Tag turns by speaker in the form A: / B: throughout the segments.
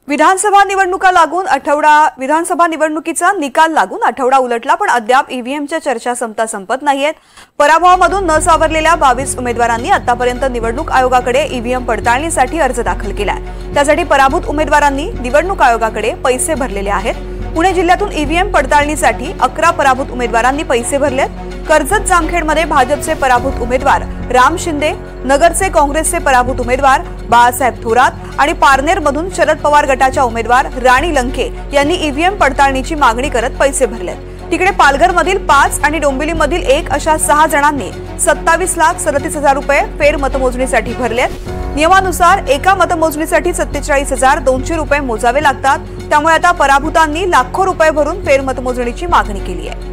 A: विधानसभा निवडणुकीचा निकाल लागून आठवडा उलटला, पण अद्याप ईव्हीएमच्या चर्चा संपत नाहीयेत। पराभवामधून न सावरलेल्या 22 उमेदवारांनी आतापर्यंत निवडणूक आयोगाकडे ईव्हीएम पडताळणीसाठी अर्ज दाखल केलाय। त्यासाठी पराभूत उमेदवारांनी निवडणूक आयोगाकडे पैसे भरलेले आहेत। पुणे जिल्ह्यातून ईव्हीएम पडताळणीसाठी 11 पराभूत उमेदवारांनी पैसे भरलेत। कर्जत जामखेडमध्ये भाजपचे पराभूत उमेदवार राम शिंदे, नगरचे काँग्रेसचे पराभूत उमेदवार बाळासाहेब थोरात आणि पारनेरमधून शरद पवार गटाच्या उमेदवार राणी लंके यांनी ईव्हीएम पडताळणीची मागणी करत पैसे भरलेत। तिकडे पालघरमधील 5 आणि डोंबिवलीमधील 1 अशा 6 जणांनी 27,37,000 रुपये फेर मतमोजणीसाठी भरलेत। नियमानुसार एका मतमोजणीसाठी 47,200 रुपये मोजावे लागतात। त्यामुळे आता पराभूतांनी लाखो रुपये भरून फेर मतमोजणीची मागणी केली आहे।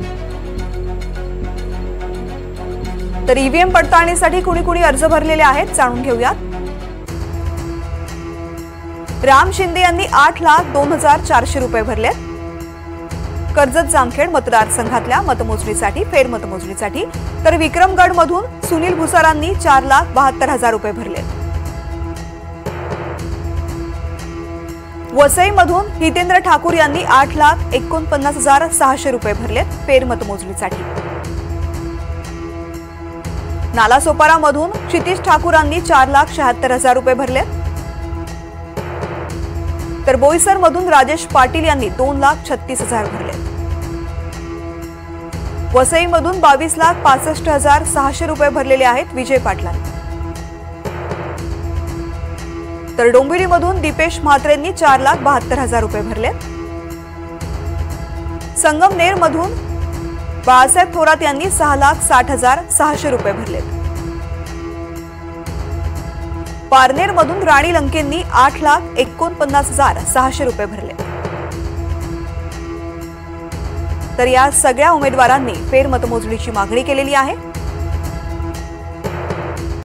A: तर ईव्हीएम पडताळणीसाठी कुणी अर्ज भरलेले आहेत जाणून घेऊयात। राम शिंदे यांनी 8,02,400 रुपये भरलेत। कर्जत जामखेड मतदारसंघातल्या मतमोजणीसाठी फेर मतमोजणीसाठी। तर विक्रमगडमधून सुनील भुसारांनी 4,72,000 रुपये भरलेत। वसईमधून हितेंद्र ठाकूर यांनी 8,49,600 रुपये भरलेत फेर मतमोजणीसाठी। नालासोपारामधून क्षितिज ठाकूरांनी 4,76,000 रुपये भरलेत। तर बोईसरमधून राजेश पाटील यांनी 2,36,000 भरलेत। वसईमधून 22,65,600 रुपये भरलेले आहेत विजय पाटलांनी। तर डोंबिवलीमधून दीपेश म्हात्रेंनी 4,72,000 रुपये भरलेत। संगमनेरमधून बाळासाहेब थोरात यांनी 6,60,600 रुपये भरलेत। पारनेरमधून राणी लंकेंनी 8,49,600 रुपये भरले। तर या सगळ्या उमेदवारांनी फेर मतमोजणीची मागणी केलेली आहे।